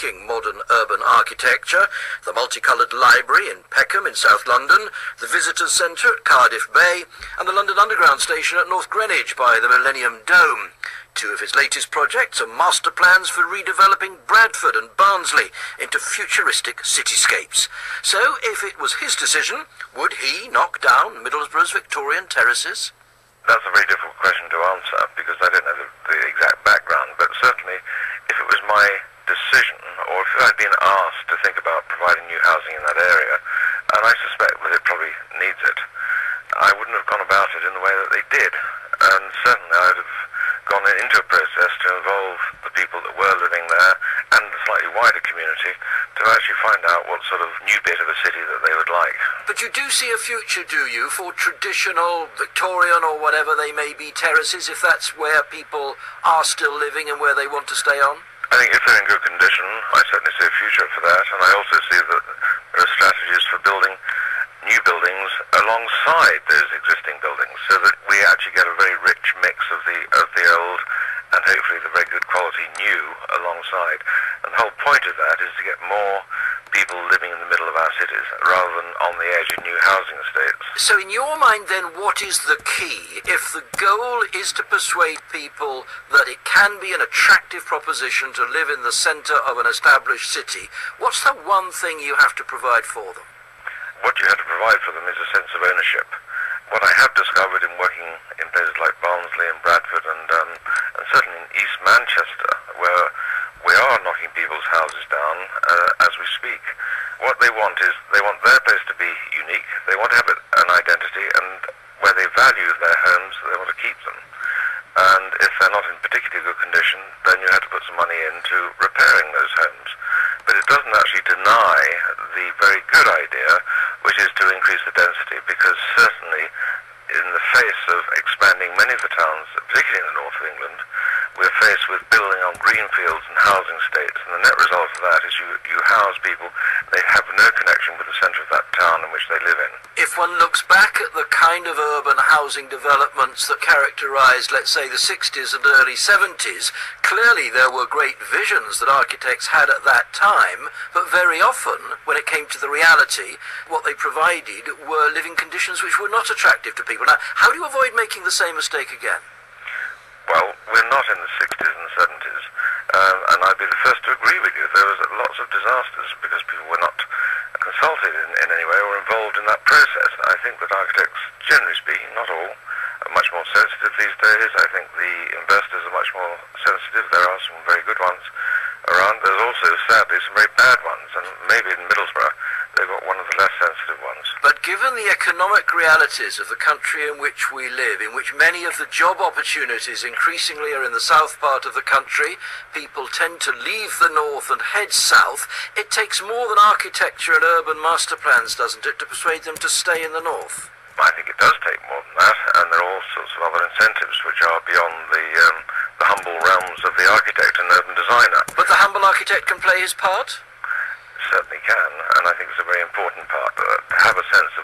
striking modern urban architecture, the multicoloured library in Peckham in South London, the Visitors Centre at Cardiff Bay, and the London Underground station at North Greenwich by the Millennium Dome. Two of his latest projects are master plans for redeveloping Bradford and Barnsley into futuristic cityscapes. So, if it was his decision, would he knock down Middlesbrough's Victorian terraces? That's a very difficult question to answer because I don't know the exact background, but certainly if it was my decision or if I'd been asked to think about providing new housing in that area, and I suspect that it probably needs it, I wouldn't have gone about it in the way that they did. And certainly I would have gone into a process to involve the people that were living there and the slightly wider community to actually find out what sort of new bit of a city that they would like. But you do see a future, do you, for traditional Victorian or whatever they may be terraces, if that's where people are still living and where they want to stay on? I think if they're in good condition, I certainly see a future for that, and I also see that there are strategies for building new buildings alongside those existing buildings so that we actually get a very rich mix of the old and hopefully the very good quality new alongside. And the whole point of that is to get more people living in the middle of our cities rather than on the edge of new housing estates. So in your mind then, what is the key? If the goal is to persuade people that it can be an attractive proposition to live in the centre of an established city, what's the one thing you have to provide for them? What you have to provide for them is a sense of ownership. What I have discovered in working in places like Barnsley and Bradford and certainly in East Manchester, where we are knocking people's houses down as we speak, what they want is they want their place to be unique, they want to have an identity, and where they value their homes, they want to keep them. And if they're not in particularly good condition, then you have to put some money into repairing those homes. But it doesn't actually deny the very good idea, which is to increase the density, because certainly in the face of expanding many of the towns, particularly in the north of England, we're faced with building on greenfields and housing estates, and the net result of that is you house people, they have no connection with the centre of that town in which they live in. If one looks back at the kind of urban housing developments that characterised, let's say, the 60s and early 70s, clearly there were great visions that architects had at that time, but very often, when it came to the reality, what they provided were living conditions which were not attractive to people. Now, how do you avoid making the same mistake again? Well, we're not in the 60s and 70s, and I'd be the first to agree with you. There was lots of disasters because people were not consulted in any way or involved in that process. I think that architects, generally speaking, not all, are much more sensitive these days. I think the investors are much more sensitive. There are some very good ones around. There's also, sadly, some very bad ones, and maybe in Middlesbrough they've got one of the less sensitive ones. But given the economic realities of the country in which we live, in which many of the job opportunities increasingly are in the south part of the country, people tend to leave the north and head south, it takes more than architecture and urban master plans, doesn't it, to persuade them to stay in the north? I think it does take more than that, and there are all sorts of other incentives which are beyond the humble realms of the architect and urban designer. But the humble architect can play his part? Certainly can, and I think it's a very important part to have a sense of